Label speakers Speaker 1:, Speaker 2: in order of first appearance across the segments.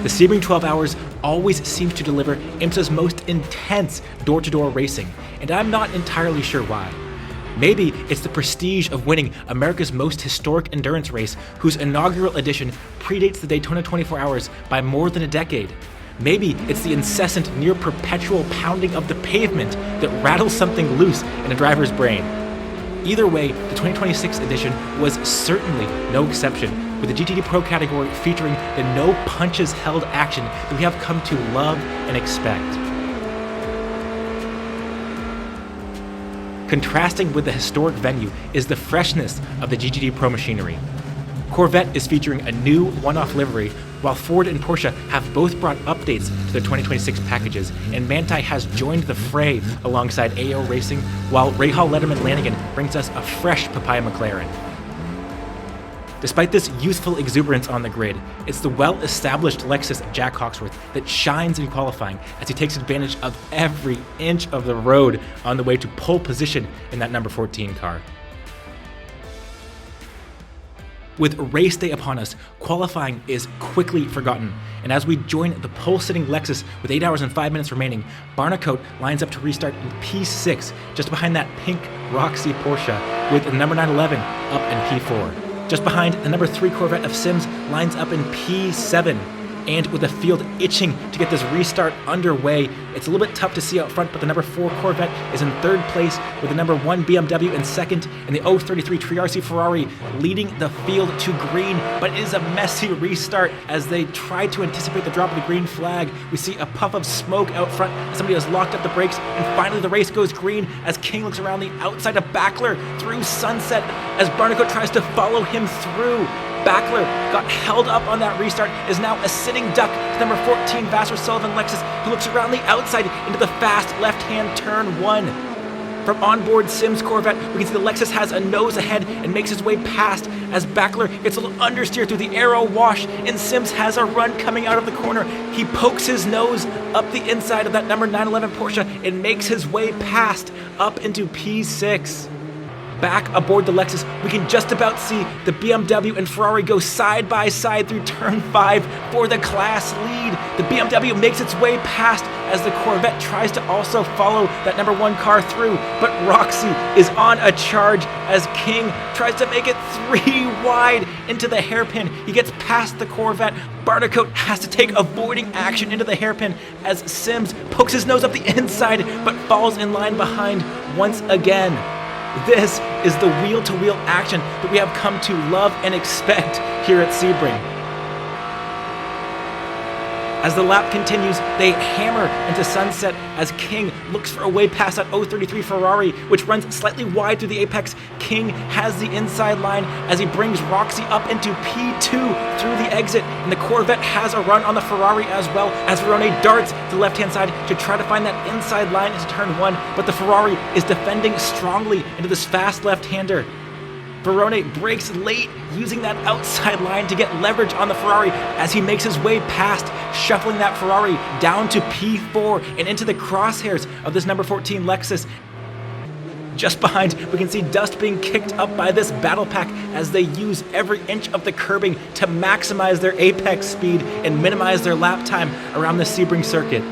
Speaker 1: The Sebring 12 Hours always seems to deliver IMSA's most intense door-to-door racing, and I'm not entirely sure why. Maybe it's the prestige of winning America's most historic endurance race, whose inaugural edition predates the Daytona 24 Hours by more than a decade. Maybe it's the incessant, near-perpetual pounding of the pavement that rattles something loose in a driver's brain. Either way, the 2026 edition was certainly no exception, with the GTD PRO category featuring the no-punches-held action that we have come to love and expect. Contrasting with the historic venue is the freshness of the GTD PRO machinery. Corvette is featuring a new one-off livery, while Ford and Porsche have both brought updates to their 2026 packages, and Manthey has joined the fray alongside AO Racing, while Rahal Letterman Lanigan brings us a fresh Papaya McLaren. Despite this youthful exuberance on the grid, it's the well-established Lexus of Jack Hawksworth that shines in qualifying as he takes advantage of every inch of the road on the way to pole position in that number 14 car. With race day upon us, qualifying is quickly forgotten, and as we join the pole-sitting Lexus with 8 hours and 5 minutes remaining, Barnicoat lines up to restart in P6, just behind that pink Roxy Porsche, with the number 911 up in P4. Just behind, the number 3 Corvette of Sims lines up in P7. And with the field itching to get this restart underway, it's a little bit tough to see out front, but the number 4 Corvette is in 3rd place, with the number 1 BMW in 2nd, and the 033 3RC Ferrari leading the field to green. But it is a messy restart as they try to anticipate the drop of the green flag. We see a puff of smoke out front as somebody has locked up the brakes, and finally the race goes green as King looks around the outside of Backler through Sunset as Barnicoat tries to follow him through. Backler got held up on that restart, is now a sitting duck to number 14 Vassar Sullivan Lexus, who looks around the outside into the fast left-hand turn 1. From onboard Sims Corvette, we can see the Lexus has a nose ahead and makes his way past as Backler gets a little understeer through the aero wash, and Sims has a run coming out of the corner. He pokes his nose up the inside of that number 911 Porsche and makes his way past up into P6. Back aboard the Lexus, we can just about see the BMW and Ferrari go side by side through turn 5 for the class lead. The BMW makes its way past as the Corvette tries to also follow that number 1 car through, but Roxy is on a charge as King tries to make it 3 wide into the hairpin. He gets past the Corvette. Barnicoat has to take avoiding action into the hairpin as Sims pokes his nose up the inside but falls in line behind once again. This is the wheel-to-wheel action that we have come to love and expect here at Sebring. As the lap continues, they hammer into Sunset as King looks for a way past that 033 Ferrari, which runs slightly wide through the apex. King has the inside line as he brings Roxy up into P2 through the exit, and the Corvette has a run on the Ferrari as well as Verone darts to the left-hand side to try to find that inside line into turn 1, but the Ferrari is defending strongly into this fast left-hander. Verone brakes late, using that outside line to get leverage on the Ferrari as he makes his way past, shuffling that Ferrari down to P4 and into the crosshairs of this number 14 Lexus. Just behind, we can see dust being kicked up by this battle pack as they use every inch of the curbing to maximize their apex speed and minimize their lap time around the Sebring circuit.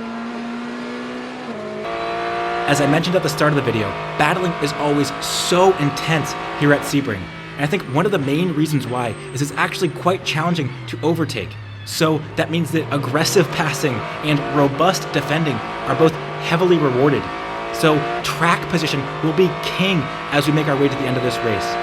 Speaker 1: As I mentioned at the start of the video, battling is always so intense here at Sebring, and I think one of the main reasons why is it's actually quite challenging to overtake. So that means that aggressive passing and robust defending are both heavily rewarded. So track position will be king as we make our way to the end of this race.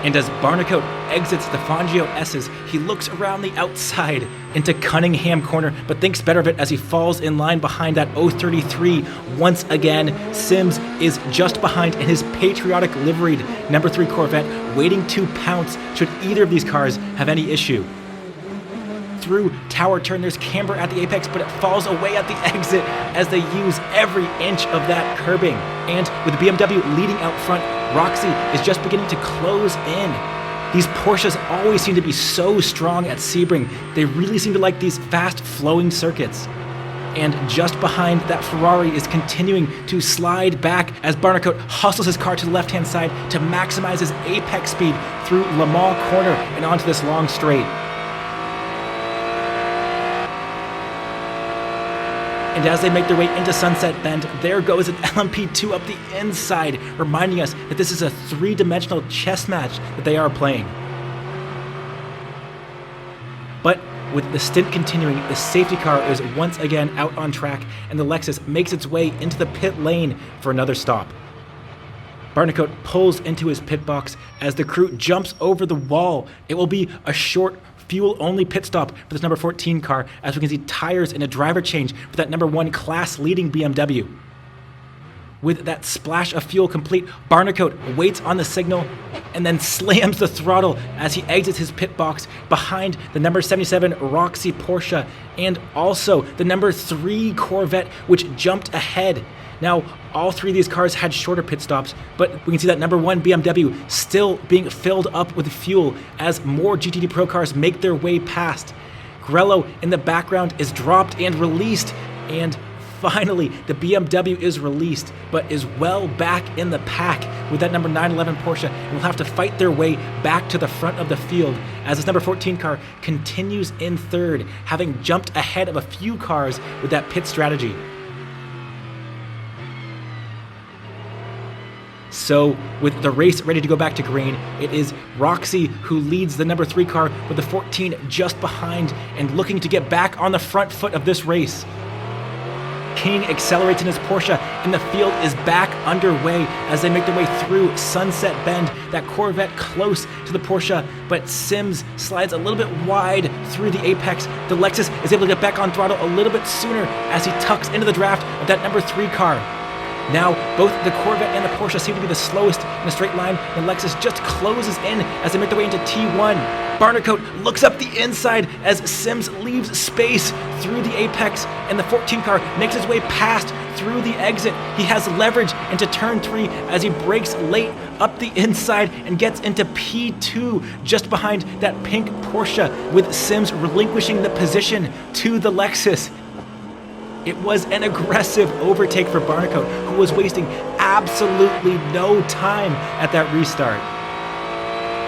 Speaker 1: And as Barnicoat exits the Fangio S's, he looks around the outside into Cunningham Corner, but thinks better of it as he falls in line behind that 033. Once again, Sims is just behind in his patriotic liveried number 3 Corvette, waiting to pounce should either of these cars have any issue. Through Tower Turn, there's camber at the apex, but it falls away at the exit as they use every inch of that curbing. And with the BMW leading out front, Roxy is just beginning to close in. These Porsches always seem to be so strong at Sebring. They really seem to like these fast-flowing circuits. And just behind that Ferrari is continuing to slide back as Barnicoat hustles his car to the left-hand side to maximize his apex speed through Le Mans Corner and onto this long straight. And as they make their way into Sunset Bend, there goes an LMP2 up the inside, reminding us that this is a three-dimensional chess match that they are playing. But with the stint continuing, the safety car is once again out on track, and the Lexus makes its way into the pit lane for another stop. Barnicoat pulls into his pit box as the crew jumps over the wall. It will be a short, fuel-only pit stop for this number 14 car, as we can see tires and a driver change for that number 1 class-leading BMW. With that splash of fuel complete, Barnicoat waits on the signal and then slams the throttle as he exits his pit box behind the number 77 Roxy Porsche and also the number 3 Corvette, which jumped ahead. Now, all three of these cars had shorter pit stops, but we can see that number 1 BMW still being filled up with fuel as more GTD Pro cars make their way past. Grello in the background is dropped and released, and finally, the BMW is released, but is well back in the pack with that number 911 Porsche, and will have to fight their way back to the front of the field as this number 14 car continues in third, having jumped ahead of a few cars with that pit strategy. So, with the race ready to go back to green, it is Roxy who leads the number 3 car with the 14 just behind and looking to get back on the front foot of this race. King accelerates in his Porsche, and the field is back underway as they make their way through Sunset Bend. That Corvette close to the Porsche, but Sims slides a little bit wide through the apex. The Lexus is able to get back on throttle a little bit sooner as he tucks into the draft of that number 3 car. Now, both the Corvette and the Porsche seem to be the slowest in a straight line, and Lexus just closes in as they make their way into T1. Barnicoat looks up the inside as Sims leaves space through the apex, and the 14 car makes his way past through the exit. He has leverage into turn 3 as he brakes late up the inside and gets into P2 just behind that pink Porsche, with Sims relinquishing the position to the Lexus. It was an aggressive overtake for Barnicoat, who was wasting absolutely no time at that restart.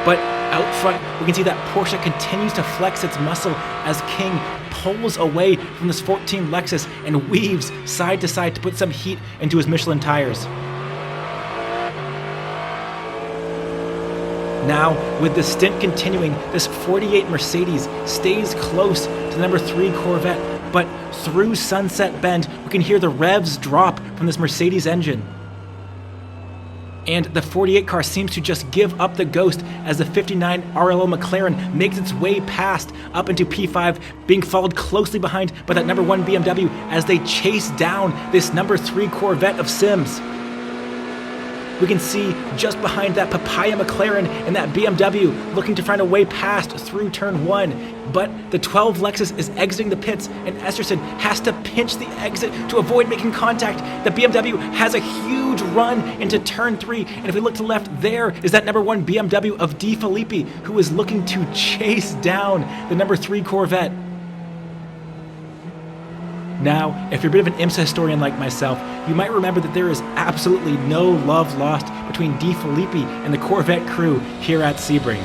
Speaker 1: But out front, we can see that Porsche continues to flex its muscle as King pulls away from this 14 Lexus and weaves side to side to put some heat into his Michelin tires. Now, with the stint continuing, this 48 Mercedes stays close to the number 3 Corvette, but through Sunset Bend, we can hear the revs drop from this Mercedes engine. And the 48 car seems to just give up the ghost as the 59 RLO McLaren makes its way past up into P5, being followed closely behind by that number 1 BMW as they chase down this number 3 Corvette of Sims. We can see just behind that Papaya McLaren and that BMW looking to find a way past through turn 1. But the 12 Lexus is exiting the pits, and Esterson has to pinch the exit to avoid making contact. The BMW has a huge run into turn 3, and if we look to the left, there is that number 1 BMW of De Filippi, who is looking to chase down the number 3 Corvette. Now, if you're a bit of an IMSA historian like myself, you might remember that there is absolutely no love lost between De Filippi and the Corvette crew here at Sebring.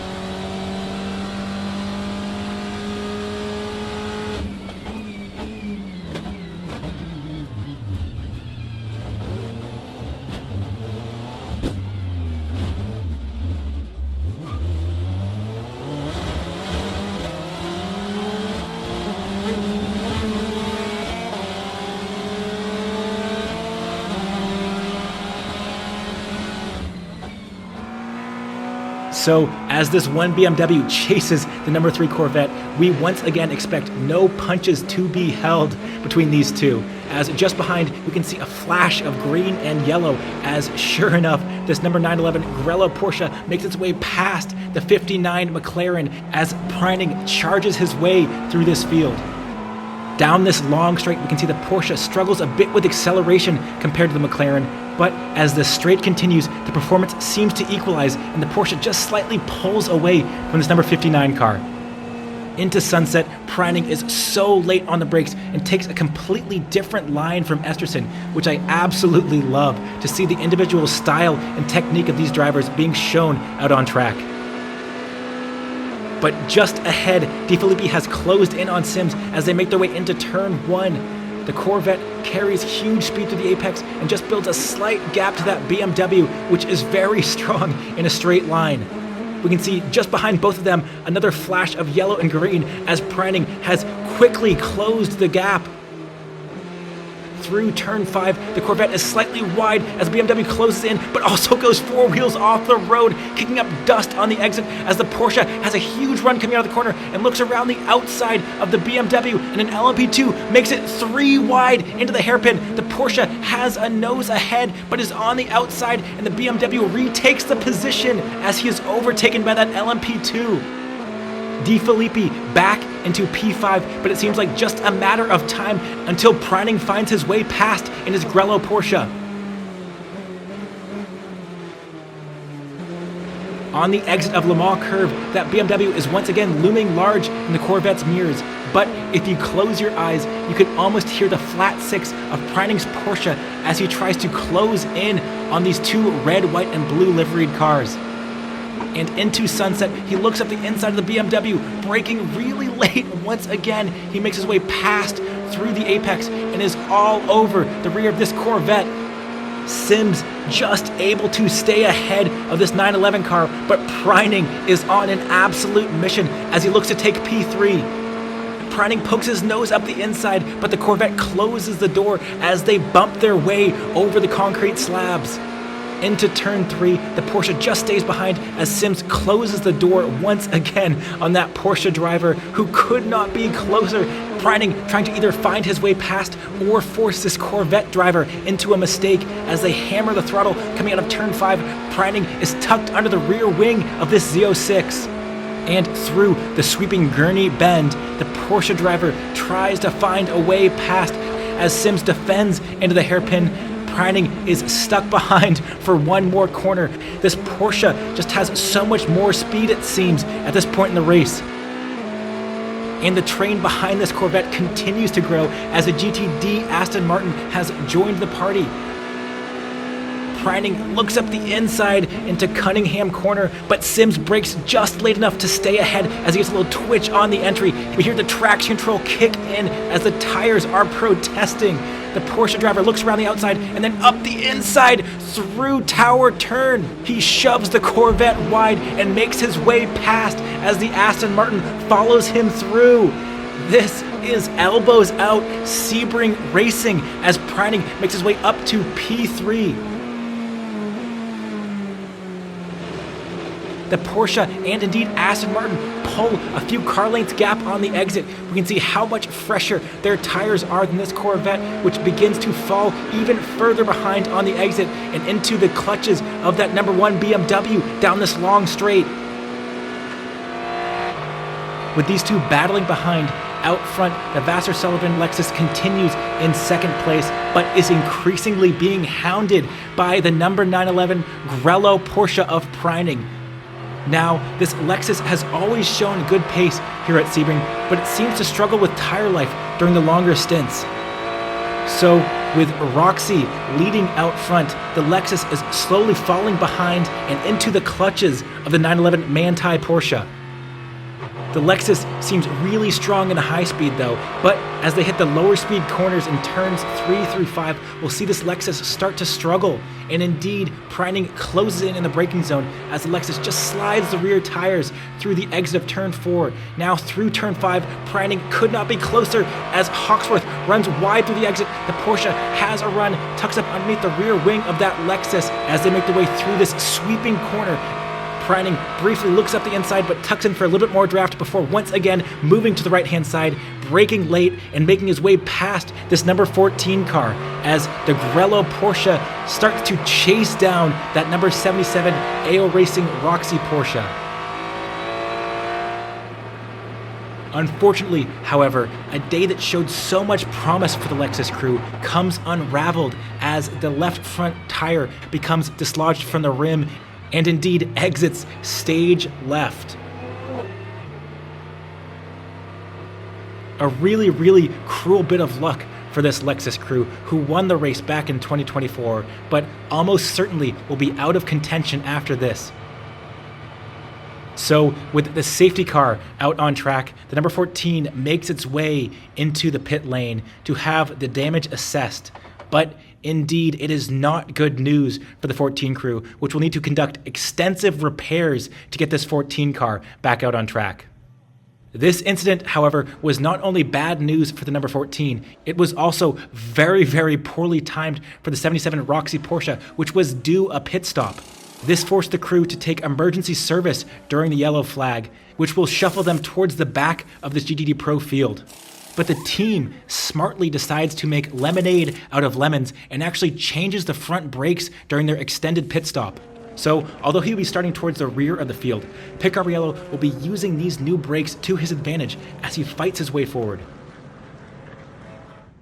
Speaker 1: So, as this one BMW chases the number 3 Corvette, we once again expect no punches to be held between these two, as just behind we can see a flash of green and yellow, as sure enough, this number 911 Grello Porsche makes its way past the 59 McLaren as Preining charges his way through this field. Down this long straight, we can see the Porsche struggles a bit with acceleration compared to the McLaren, but as the straight continues, the performance seems to equalize, and the Porsche just slightly pulls away from this number 59 car. Into Sunset, Preining is so late on the brakes and takes a completely different line from Esterson, which I absolutely love to see the individual style and technique of these drivers being shown out on track. But just ahead, De Filippi has closed in on Sims as they make their way into turn 1. the Corvette carries huge speed through the apex and just builds a slight gap to that BMW, which is very strong in a straight line. We can see just behind both of them another flash of yellow and green as Preining has quickly closed the gap. Through turn 5, the Corvette is slightly wide as BMW closes in, but also goes 4 wheels off the road, kicking up dust on the exit as the Porsche has a huge run coming out of the corner and looks around the outside of the BMW, and an LMP2 makes it 3 wide into the hairpin. The Porsche has a nose ahead, but is on the outside, and the BMW retakes the position as he is overtaken by that LMP2. De Filippi back into P5, but it seems like just a matter of time until Preining finds his way past in his Grello Porsche. On the exit of Le Mans curve, that BMW is once again looming large in the Corvette's mirrors, but if you close your eyes, you can almost hear the flat 6 of Preining's Porsche as he tries to close in on these 2 red, white, and blue liveried cars. And into sunset, he looks up the inside of the BMW, braking really late once again. He makes his way past through the apex and is all over the rear of this Corvette. Sims just able to stay ahead of this 911 car, but Preining is on an absolute mission as he looks to take P3. Preining pokes his nose up the inside, but the Corvette closes the door as they bump their way over the concrete slabs. Into turn 3, the Porsche just stays behind as Sims closes the door once again on that Porsche driver who could not be closer. Preining trying to either find his way past or force this Corvette driver into a mistake as they hammer the throttle coming out of turn 5. Preining is tucked under the rear wing of this Z06. And through the sweeping gurney bend, the Porsche driver tries to find a way past as Sims defends into the hairpin. Preining is stuck behind for one more corner. This Porsche just has so much more speed, it seems, at this point in the race. And the train behind this Corvette continues to grow as a GTD Aston Martin has joined the party. Preining looks up the inside into Cunningham Corner, but Sims brakes just late enough to stay ahead as he gets a little twitch on the entry. We hear the traction control kick in as the tires are protesting. The Porsche driver looks around the outside and then up the inside through Tower Turn. He shoves the Corvette wide and makes his way past as the Aston Martin follows him through. This is elbows out Sebring Racing as Preining makes his way up to P3. The Porsche and indeed Aston Martin pull a few car lengths gap on the exit. We can see how much fresher their tires are than this Corvette, which begins to fall even further behind on the exit and into the clutches of that number 1 BMW down this long straight. With these two battling behind, out front, the Vasser-Sullivan Lexus continues in second place, but is increasingly being hounded by the number 911 Grello Porsche of Preining. Now, this Lexus has always shown good pace here at Sebring, but it seems to struggle with tire life during the longer stints. So, with Roxy leading out front, the Lexus is slowly falling behind and into the clutches of the 911 Manthey Porsche. The Lexus seems really strong in a high speed though, but as they hit the lower speed corners in turns 3 through 5, we'll see this Lexus start to struggle. And indeed, Preining closes in the braking zone as the Lexus just slides the rear tires through the exit of turn 4. Now through turn 5, Preining could not be closer as Hawksworth runs wide through the exit. The Porsche has a run, tucks up underneath the rear wing of that Lexus as they make their way through this sweeping corner. Preining briefly looks up the inside but tucks in for a little bit more draft before once again moving to the right-hand side, braking late and making his way past this number 14 car as the Grello Porsche starts to chase down that number 77 AO Racing Roxy Porsche. Unfortunately, however, a day that showed so much promise for the Lexus crew comes unraveled as the left front tire becomes dislodged from the rim and indeed exits stage left. A really cruel bit of luck for this Lexus crew who won the race back in 2024, but almost certainly will be out of contention after this. So with the safety car out on track, the number 14 makes its way into the pit lane to have the damage assessed. But indeed, it is not good news for the 14 crew, which will need to conduct extensive repairs to get this 14 car back out on track. This incident, however, was not only bad news for the number 14, it was also very, very poorly timed for the 77 Roxy Porsche, which was due a pit stop. This forced the crew to take emergency service during the yellow flag, which will shuffle them towards the back of this GTD PRO field. But the team smartly decides to make lemonade out of lemons and actually changes the front brakes during their extended pit stop. So, although he'll be starting towards the rear of the field, Picariello will be using these new brakes to his advantage as he fights his way forward.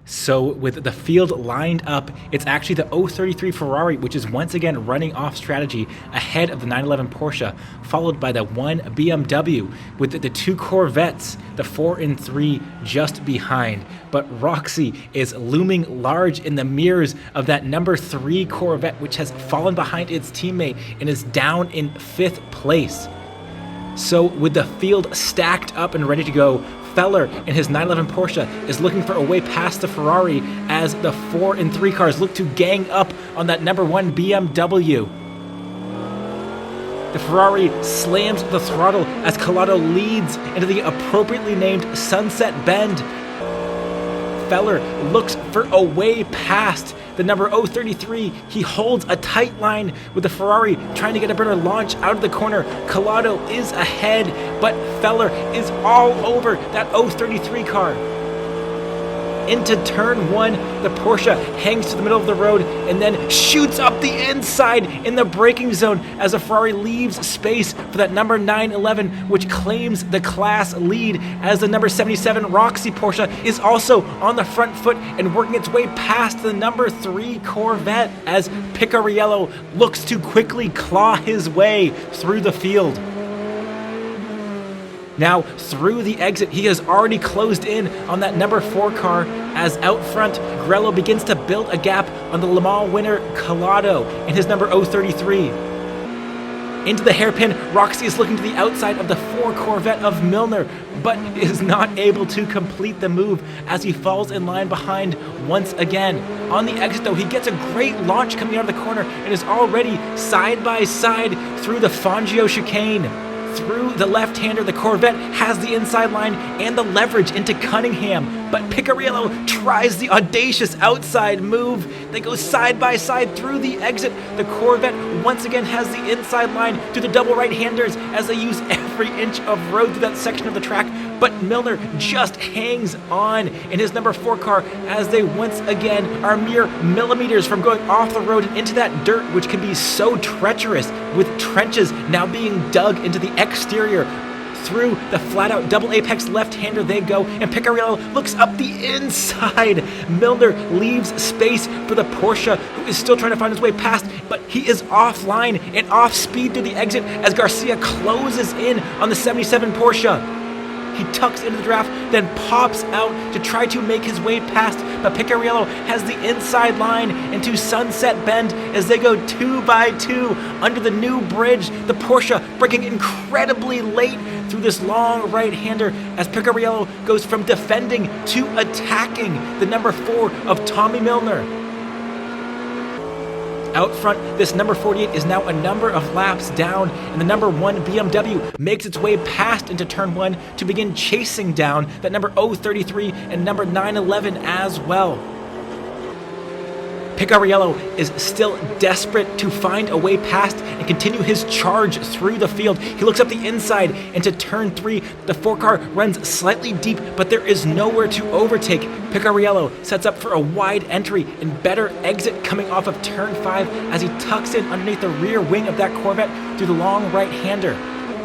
Speaker 1: So with the field lined up, it's actually the 033 Ferrari, which is once again running off strategy ahead of the 911 Porsche, followed by the 1 BMW, with the 2 Corvettes, the 4 and 3 just behind. But Roxy is looming large in the mirrors of that number 3 Corvette, which has fallen behind its teammate and is down in 5th place. So with the field stacked up and ready to go, Feller in his 911 Porsche is looking for a way past the Ferrari as the 4 and 3 cars look to gang up on that number 1 BMW. The Ferrari slams the throttle as Collado leads into the appropriately named Sunset Bend. Feller looks for a way past the number 033. He holds a tight line with the Ferrari, trying to get a better launch out of the corner. Collado is ahead, but Feller is all over that 033 car. Into turn 1, the Porsche hangs to the middle of the road and then shoots up the inside in the braking zone as the Ferrari leaves space for that number 911, which claims the class lead, as the number 77 Roxy Porsche is also on the front foot and working its way past the number 3 Corvette as Picariello looks to quickly claw his way through the field. Now, through the exit, he has already closed in on that number 4 car, as out front, Grello begins to build a gap on the Le Mans winner, Collado, in his number 033. Into the hairpin, Roxy is looking to the outside of the 4 Corvette of Milner, but is not able to complete the move as he falls in line behind once again. On the exit, though, he gets a great launch coming out of the corner and is already side by side through the Fangio chicane. Through the left-hander, the Corvette has the inside line and the leverage into Cunningham, but Picariello tries the audacious outside move. They go side by side through the exit. The Corvette once again has the inside line to the double right-handers as they use every inch of road through that section of the track, but Milner just hangs on in his number 4 car as they once again are mere millimeters from going off the road and into that dirt, which can be so treacherous, with trenches now being dug into the exterior. Through the flat-out double apex left-hander they go, and Picariello looks up the inside. Milner leaves space for the Porsche, who is still trying to find his way past, but he is offline and off speed through the exit as Garcia closes in on the 77 Porsche. He tucks into the draft, then pops out to try to make his way past, but Picariello has the inside line into Sunset Bend as they go 2 by 2 under the new bridge. The Porsche braking incredibly late through this long right-hander as Picariello goes from defending to attacking the number 4 of Tommy Milner. Out front, this number 48 is now a number of laps down, and the number 1 BMW makes its way past into turn 1 to begin chasing down that number 033 and number 911 as well. Picariello is still desperate to find a way past and continue his charge through the field. He looks up the inside into turn 3. The 4 car runs slightly deep, but there is nowhere to overtake. Picariello sets up for a wide entry and better exit coming off of turn 5 as he tucks in underneath the rear wing of that Corvette through the long right-hander.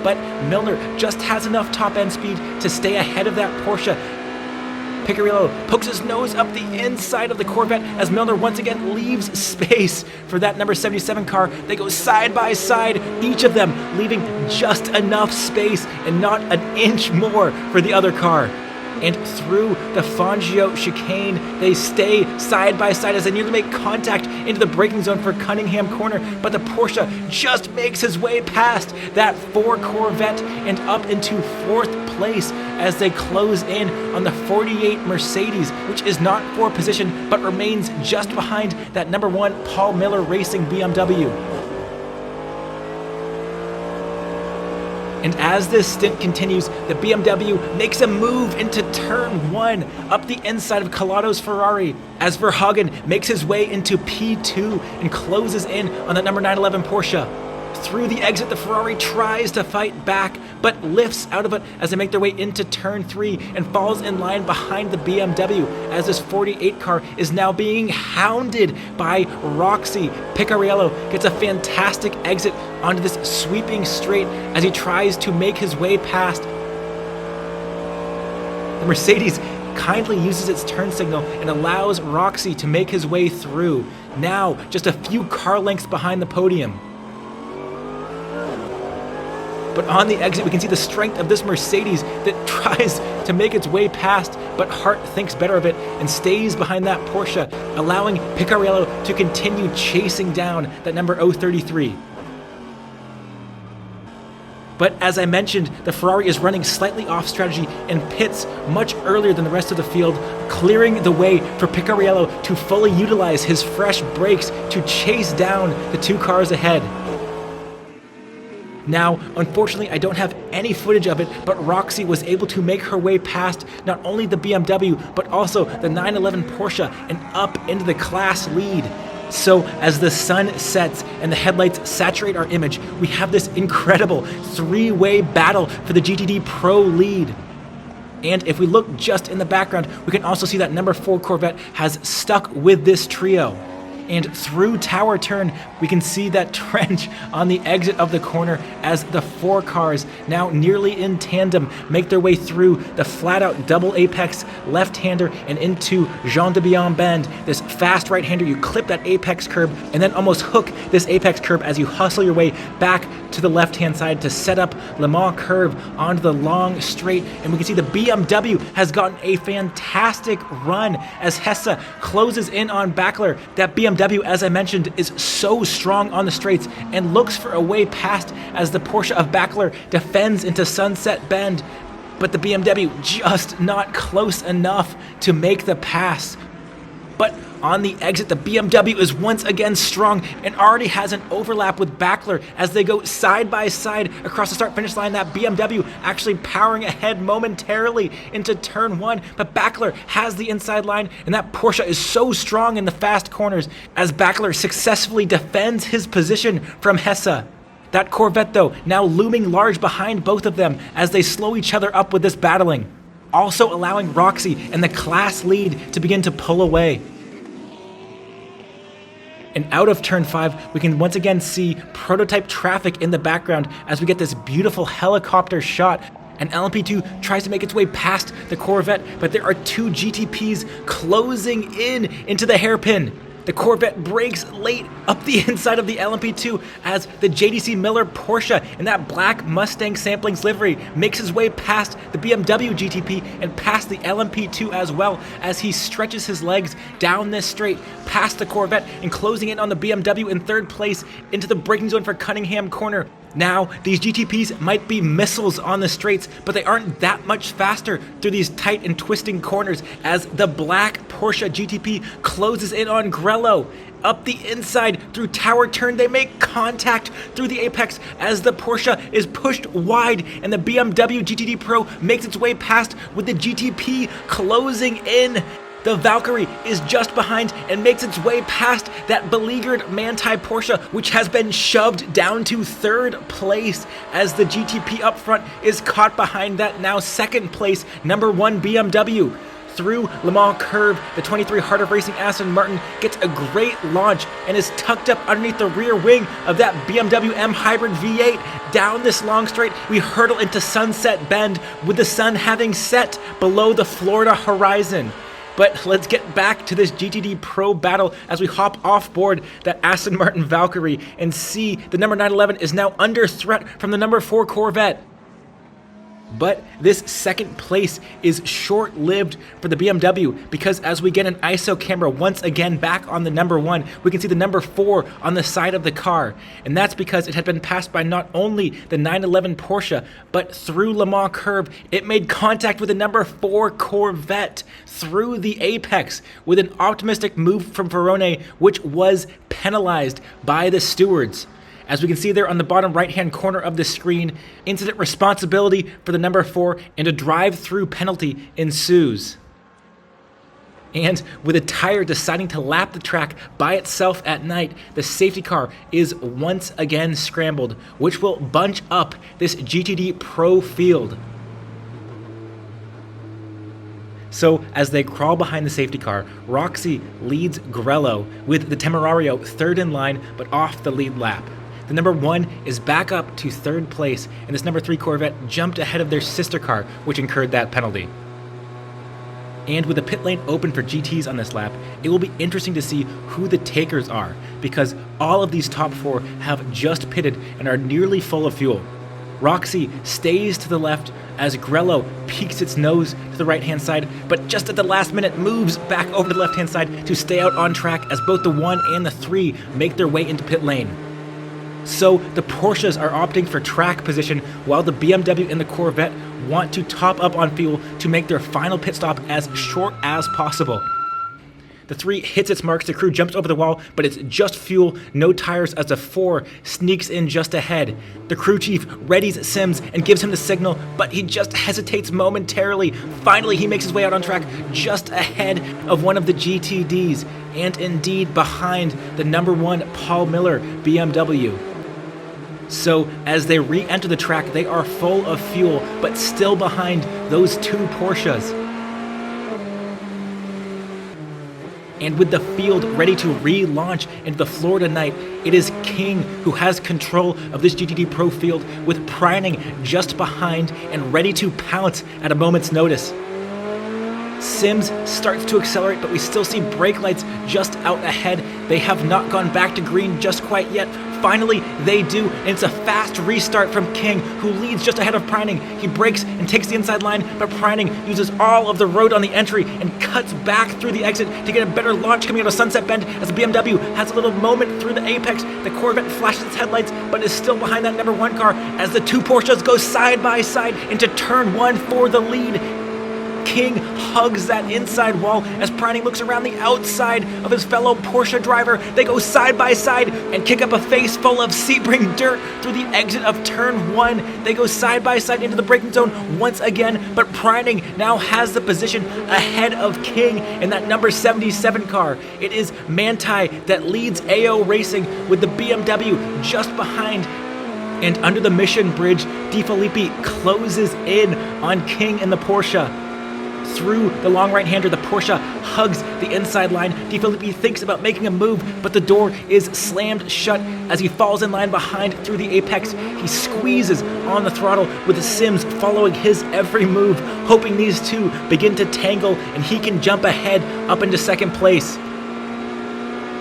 Speaker 1: But Milner just has enough top-end speed to stay ahead of that Porsche. Picariello pokes his nose up the inside of the Corvette as Milner once again leaves space for that number 77 car. They go side by side, each of them leaving just enough space and not an inch more for the other car. and through the Fangio chicane. They stay side by side as they nearly make contact into the braking zone for Cunningham Corner, but the Porsche just makes his way past that 4 Corvette and up into 4th place as they close in on the 48 Mercedes, which is not for position but remains just behind that number 1 Paul Miller Racing BMW. And as this stint continues, the BMW makes a move into turn 1 up the inside of Colado's Ferrari as Verhagen makes his way into P2 and closes in on the number 911 Porsche. Through the exit, the Ferrari tries to fight back, but lifts out of it as they make their way into turn 3 and falls in line behind the BMW as this 48 car is now being hounded by Roxy. Picariello gets a fantastic exit onto this sweeping straight as he tries to make his way past. The Mercedes kindly uses its turn signal and allows Roxy to make his way through, now just a few car lengths behind the podium. But on the exit, we can see the strength of this Mercedes that tries to make its way past, but Hart thinks better of it and stays behind that Porsche, allowing Picariello to continue chasing down that number 033. But as I mentioned, the Ferrari is running slightly off strategy and pits much earlier than the rest of the field, clearing the way for Picariello to fully utilize his fresh brakes to chase down the 2 cars ahead. Now, unfortunately, I don't have any footage of it, but Roxy was able to make her way past not only the BMW, but also the 911 Porsche and up into the class lead. So as the sun sets and the headlights saturate our image, we have this incredible 3-way battle for the GTD Pro lead. And if we look just in the background, we can also see that number 4 Corvette has stuck with this trio. And through Tower Turn, we can see that trench on the exit of the corner as the 4 cars, now nearly in tandem, make their way through the flat-out double apex left-hander and into Jean de Bion Bend, this fast right-hander. You clip that apex curb and then almost hook this apex curb as you hustle your way back to the left-hand side to set up Le Mans curve onto the long straight. And we can see the BMW has gotten a fantastic run as Hesse closes in on Backler. That BMW, as I mentioned, is so strong on the straights and looks for a way past as the Porsche of Backler defends into Sunset Bend. But the BMW just not close enough to make the pass. But on the exit, the BMW is once again strong and already has an overlap with Backler as they go side by side across the start-finish line. That BMW actually powering ahead momentarily into turn 1, but Backler has the inside line, and that Porsche is so strong in the fast corners as Backler successfully defends his position from Hesse. That Corvette, though, now looming large behind both of them as they slow each other up with this battling, also allowing Roxy and the class lead to begin to pull away. And out of turn 5, we can once again see prototype traffic in the background as we get this beautiful helicopter shot. And LMP2 tries to make its way past the Corvette, but there are 2 GTPs closing in into the hairpin. The Corvette brakes late up the inside of the LMP2 as the JDC Miller Porsche in that black Mustang samplings livery makes his way past the BMW GTP and past the LMP2 as well as he stretches his legs down this straight past the Corvette and closing in on the BMW in 3rd place into the braking zone for Cunningham Corner. Now, these GTPs might be missiles on the straights, but they aren't that much faster through these tight and twisting corners as the black Porsche GTP closes in on Grello. Up the inside through Tower Turn, they make contact through the apex as the Porsche is pushed wide and the BMW GTD Pro makes its way past with the GTP closing in. The Valkyrie is just behind and makes its way past that beleaguered Manthey Porsche, which has been shoved down to 3rd place as the GTP up front is caught behind that now 2nd place number 1 BMW. Through Le Mans curve, the 23 Heart of Racing Aston Martin gets a great launch and is tucked up underneath the rear wing of that BMW M Hybrid V8. Down this long straight, we hurtle into Sunset Bend with the sun having set below the Florida horizon. But let's get back to this GTD Pro battle as we hop off board that Aston Martin Valkyrie and see the number 911 is now under threat from the number 4 Corvette. But this second place is short-lived for the BMW, because as we get an ISO camera once again back on the number 1, we can see the number 4 on the side of the car. And that's because it had been passed by not only the 911 Porsche, but through Le Mans curve, it made contact with the number 4 Corvette through the apex with an optimistic move from Verone, which was penalized by the stewards. As we can see there on the bottom right-hand corner of the screen, incident responsibility for the number 4 and a drive-through penalty ensues. And with a tire deciding to lap the track by itself at night, the safety car is once again scrambled, which will bunch up this GTD Pro field. So as they crawl behind the safety car, Roxy leads Grello with the Temerario third in line but off the lead lap. The number 1 is back up to third place, and this number 3 Corvette jumped ahead of their sister car, which incurred that penalty. And with the pit lane open for GTs on this lap, it will be interesting to see who the takers are, because all of these top 4 have just pitted and are nearly full of fuel. Roxy stays to the left as Grello peeks its nose to the right-hand side, but just at the last minute moves back over to the left-hand side to stay out on track as both the 1 and the 3 make their way into pit lane. So the Porsches are opting for track position, while the BMW and the Corvette want to top up on fuel to make their final pit stop as short as possible. The 3 hits its marks, the crew jumps over the wall, but it's just fuel, no tires, as the 4 sneaks in just ahead. The crew chief readies Sims and gives him the signal, but he just hesitates momentarily. Finally, he makes his way out on track just ahead of one of the GTDs, and indeed behind the number 1 Paul Miller BMW. So as they re-enter the track, they are full of fuel, but still behind those 2 Porsches. And with the field ready to relaunch into the Florida night, it is King who has control of this GTD Pro field, with Pryning just behind and ready to pounce at a moment's notice. Sims starts to accelerate, but we still see brake lights just out ahead. They have not gone back to green just quite yet. Finally, they do, and it's a fast restart from King, who leads just ahead of Pryning. He brakes and takes the inside line, but Pryning uses all of the road on the entry and cuts back through the exit to get a better launch coming out of Sunset Bend as the BMW has a little moment through the apex. The Corvette flashes its headlights, but is still behind that number 1 car as the 2 Porsches go side by side into turn 1 for the lead. King hugs that inside wall as Pryning looks around the outside of his fellow Porsche driver. They go side by side and kick up a face full of Sebring dirt through the exit of turn 1. They go side by side into the braking zone once again, but Pryning now has the position ahead of King in that number 77 car. It is Manthey that leads AO Racing with the BMW just behind. And under the Mission Bridge, De Filippi closes in on King and the Porsche. Through the long right-hander, the Porsche hugs the inside line. De Filippi thinks about making a move, but the door is slammed shut as he falls in line behind through the apex. He squeezes on the throttle with the Sims following his every move, hoping these 2 begin to tangle and he can jump ahead up into second place.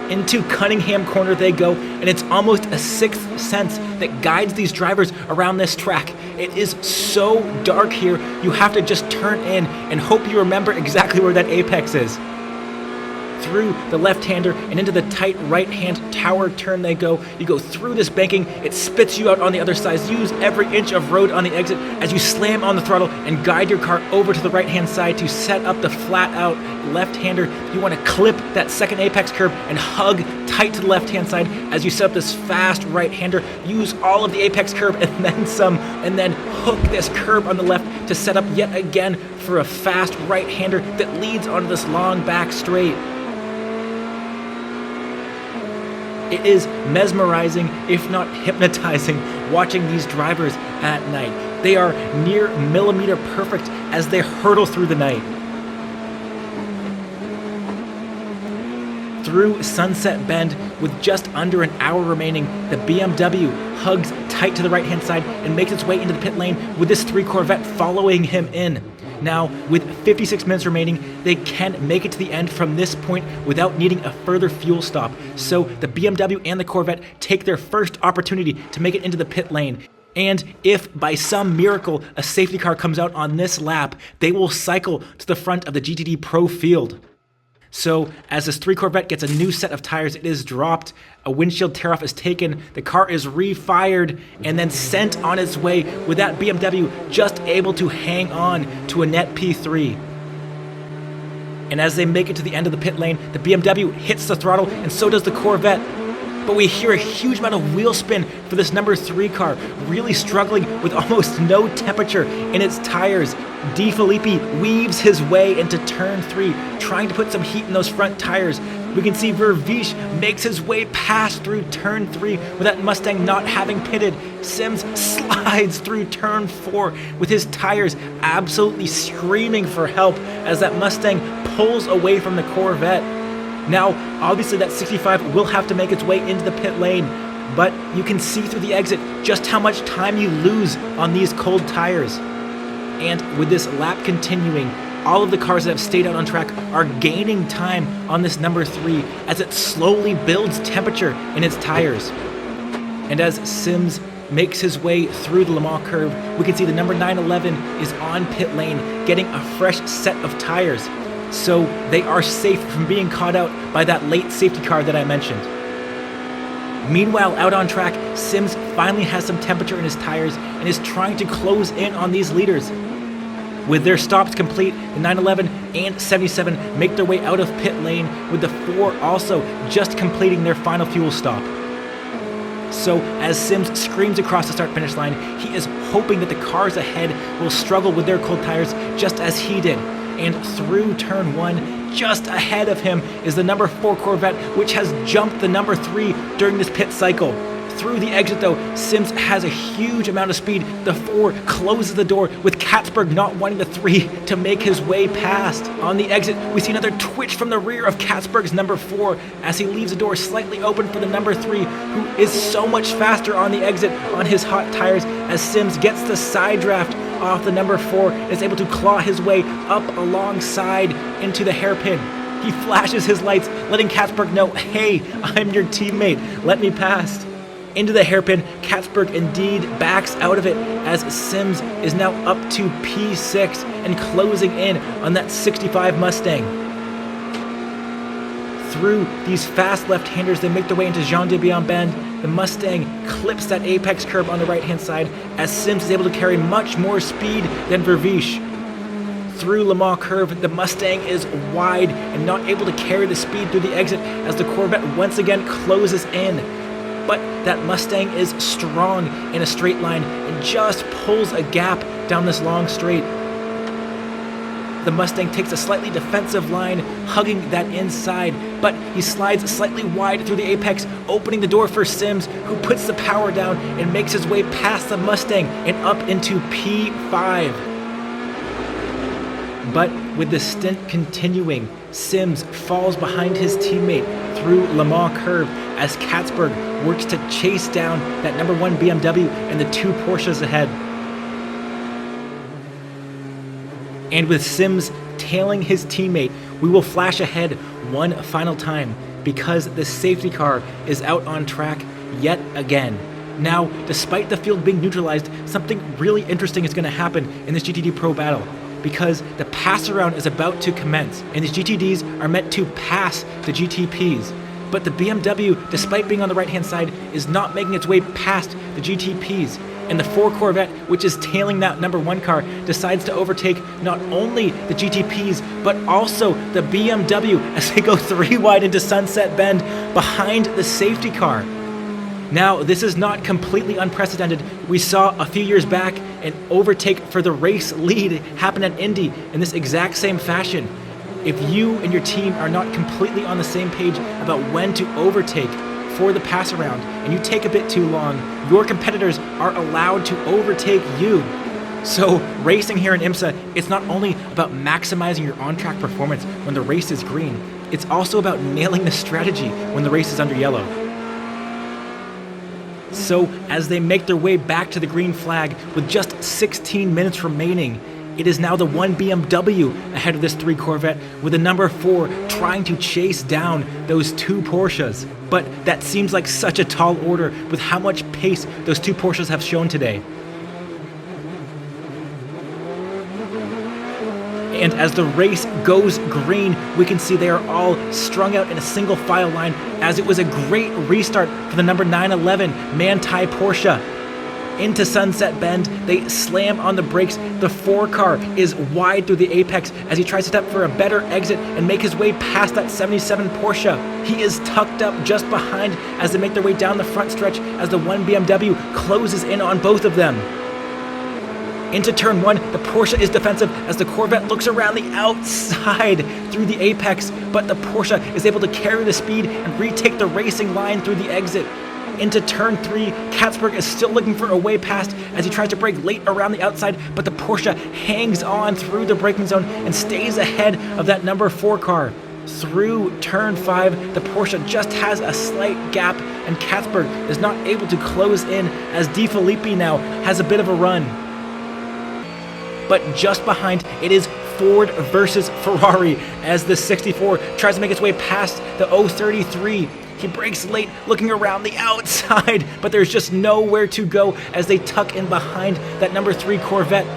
Speaker 1: Into Cunningham Corner they go, and it's almost a sixth sense that guides these drivers around this track. It is so dark here, you have to just turn in and hope you remember exactly where that apex is. Through the left-hander and into the tight right-hand tower turn they go. You go through this banking, it spits you out on the other side. Use every inch of road on the exit as you slam on the throttle and guide your car over to the right-hand side to set up the flat-out left-hander. You want to clip that second apex curb and hug tight to the left-hand side as you set up this fast right-hander. Use all of the apex curb and then some, and then hook this curb on the left to set up yet again for a fast right-hander that leads onto this long back straight. It is mesmerizing, if not hypnotizing, watching these drivers at night. They are near millimeter perfect as they hurtle through the night. Through Sunset Bend, with just under an hour remaining, the BMW hugs tight to the right-hand side and makes its way into the pit lane with this 3 Corvette following him in. Now, with 56 minutes remaining, they can make it to the end from this point without needing a further fuel stop. So the BMW and the Corvette take their first opportunity to make it into the pit lane. And if by some miracle a safety car comes out on this lap, they will cycle to the front of the GTD Pro field. So as this 3 Corvette gets a new set of tires, it is dropped, a windshield tear-off is taken, the car is refired, and then sent on its way with that BMW just able to hang on to a net P3. And as they make it to the end of the pit lane, the BMW hits the throttle, and so does the Corvette. But we hear a huge amount of wheel spin for this number 3 car, really struggling with almost no temperature in its tires. De Filippi weaves his way into turn 3, trying to put some heat in those front tires. We can see Vervish makes his way past through turn 3 with that Mustang not having pitted. Sims slides through turn 4 with his tires absolutely screaming for help as that Mustang pulls away from the Corvette. Now, obviously that 65 will have to make its way into the pit lane, but you can see through the exit just how much time you lose on these cold tires. And with this lap continuing, all of the cars that have stayed out on track are gaining time on this number 3 as it slowly builds temperature in its tires. And as Sims makes his way through the Le Mans curve, we can see the number 911 is on pit lane getting a fresh set of tires. So they are safe from being caught out by that late safety car that I mentioned. Meanwhile, out on track, Sims finally has some temperature in his tires and is trying to close in on these leaders. With their stops complete, the 911 and 77 make their way out of pit lane, with the 4 also just completing their final fuel stop. So as Sims screams across the start-finish line, he is hoping that the cars ahead will struggle with their cold tires just as he did. And through turn 1, just ahead of him is the number 4 Corvette, which has jumped the number 3 during this pit cycle. Through the exit though, Sims has a huge amount of speed. The 4 closes the door, with Katzberg not wanting the 3 to make his way past. On the exit, we see another twitch from the rear of Katzberg's number 4 as he leaves the door slightly open for the number 3, who is so much faster on the exit on his hot tires as Sims gets the side draft off the number 4 and is able to claw his way up alongside into the hairpin. He flashes his lights, letting Katzberg know, hey, I'm your teammate, let me past. Into the hairpin, Katzberg indeed backs out of it as Sims is now up to P6 and closing in on that 65 Mustang. Through these fast left-handers, they make their way into Jean de Bienbend. The Mustang clips that apex curb on the right-hand side as Sims is able to carry much more speed than Vervish. Through Le Mans curve, the Mustang is wide and not able to carry the speed through the exit as the Corvette once again closes in. But that Mustang is strong in a straight line and just pulls a gap down this long straight. The Mustang takes a slightly defensive line, hugging that inside, but he slides slightly wide through the apex, opening the door for Sims, who puts the power down and makes his way past the Mustang and up into P5. But with the stint continuing, Sims falls behind his teammate through Le Mans curve as Katzberg works to chase down that number 1 BMW and the 2 Porsches ahead. And with Sims tailing his teammate, we will flash ahead one final time because the safety car is out on track yet again. Now, despite the field being neutralized, something really interesting is going to happen in this GTD Pro battle, because the pass around is about to commence and these GTDs are meant to pass the GTPs. But the BMW, despite being on the right-hand side, is not making its way past the GTPs. And the 4 Corvette, which is tailing that number 1 car, decides to overtake not only the GTPs, but also the BMW as they go 3 wide into Sunset Bend behind the safety car. Now, this is not completely unprecedented. We saw a few years back an overtake for the race lead happen at Indy in this exact same fashion. If you and your team are not completely on the same page about when to overtake for the pass around and you take a bit too long, your competitors are allowed to overtake you. So racing here in IMSA, it's not only about maximizing your on-track performance when the race is green, it's also about nailing the strategy when the race is under yellow. So as they make their way back to the green flag with just 16 minutes remaining, It is now the 1 BMW ahead of this 3 Corvette, with the number 4 trying to chase down those 2 Porsches. But that seems like such a tall order with how much pace those 2 Porsches have shown today. And as the race goes green, we can see they are all strung out in a single file line, as it was a great restart for the number 911 Manthey Porsche. Into Sunset Bend, they slam on the brakes. The 4 car is wide through the apex as he tries to step for a better exit and make his way past that 77 Porsche. He is tucked up just behind as they make their way down the front stretch as the 1 BMW closes in on both of them. Into turn 1, the Porsche is defensive as the Corvette looks around the outside through the apex, but the Porsche is able to carry the speed and retake the racing line through the exit. Into turn 3, Katzberg is still looking for a way past as he tries to brake late around the outside, but the Porsche hangs on through the braking zone and stays ahead of that number 4 car. Through turn 5, the Porsche just has a slight gap, and Katzberg is not able to close in as De Filippi now has a bit of a run. But just behind, it is Ford versus Ferrari as the 64 tries to make its way past the 033. He brakes late, looking around the outside, but there's just nowhere to go as they tuck in behind that number 3 Corvette.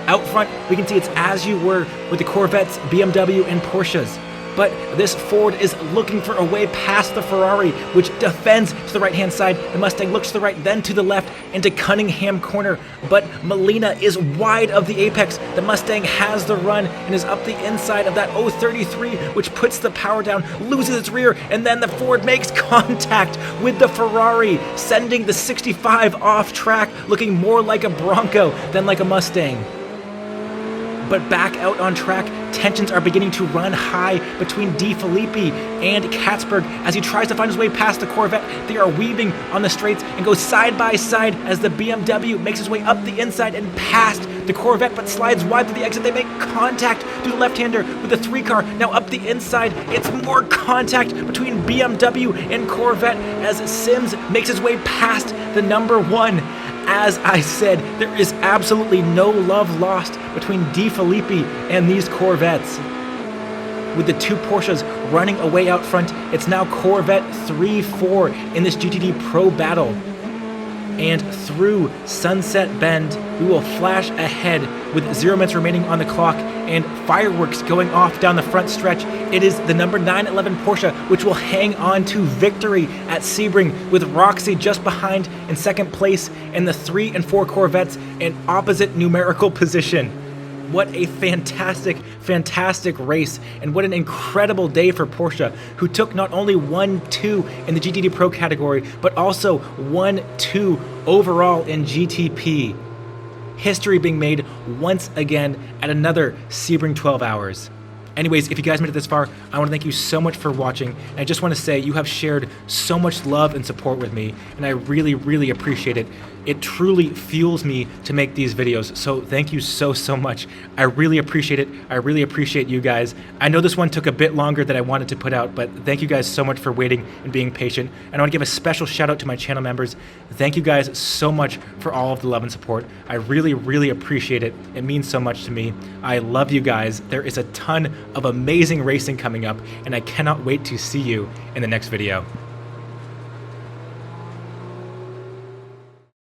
Speaker 1: Out front, we can see it's as you were with the Corvettes, BMW, and Porsches. But this Ford is looking for a way past the Ferrari, which defends to the right-hand side. The Mustang looks to the right, then to the left, into Cunningham Corner. But Molina is wide of the apex. The Mustang has the run and is up the inside of that 033, which puts the power down, loses its rear, and then the Ford makes contact with the Ferrari, sending the 65 off track, looking more like a Bronco than like a Mustang. But back out on track, tensions are beginning to run high between De Filippi and Katzberg as he tries to find his way past the Corvette. They are weaving on the straights and go side by side as the BMW makes its way up the inside and past the Corvette, but slides wide through the exit. They make contact through the left-hander with the 3 car. Now up the inside, it's more contact between BMW and Corvette as Sims makes his way past the number 1. As I said, there is absolutely no love lost between De Filippi and these Corvettes. With the 2 Porsches running away out front, it's now Corvette 3-4 in this GTD Pro battle. And through Sunset Bend, we will flash ahead with 0 minutes remaining on the clock and fireworks going off down the front stretch. It is the number 911 Porsche which will hang on to victory at Sebring, with Roxy just behind in second place and the 3 and 4 Corvettes in opposite numerical position. What a fantastic, fantastic race, and what an incredible day for Porsche, who took not only 1-2 in the GTD Pro category, but also 1-2 overall in GTP. History being made once again at another Sebring 12 Hours. Anyways, if you guys made it this far, I want to thank you so much for watching, and I just want to say you have shared so much love and support with me, and I really, really appreciate it. It truly fuels me to make these videos, so thank you so much. I really appreciate it. I really appreciate you guys. I know this one took a bit longer than I wanted to put out, but thank you guys so much for waiting and being patient. And I want to give a special shout out to my channel members. Thank you guys so much for all of the love and support. I really, really appreciate it. It means so much to me. I love you guys. There is a ton of amazing racing coming up, and I cannot wait to see you in the next video.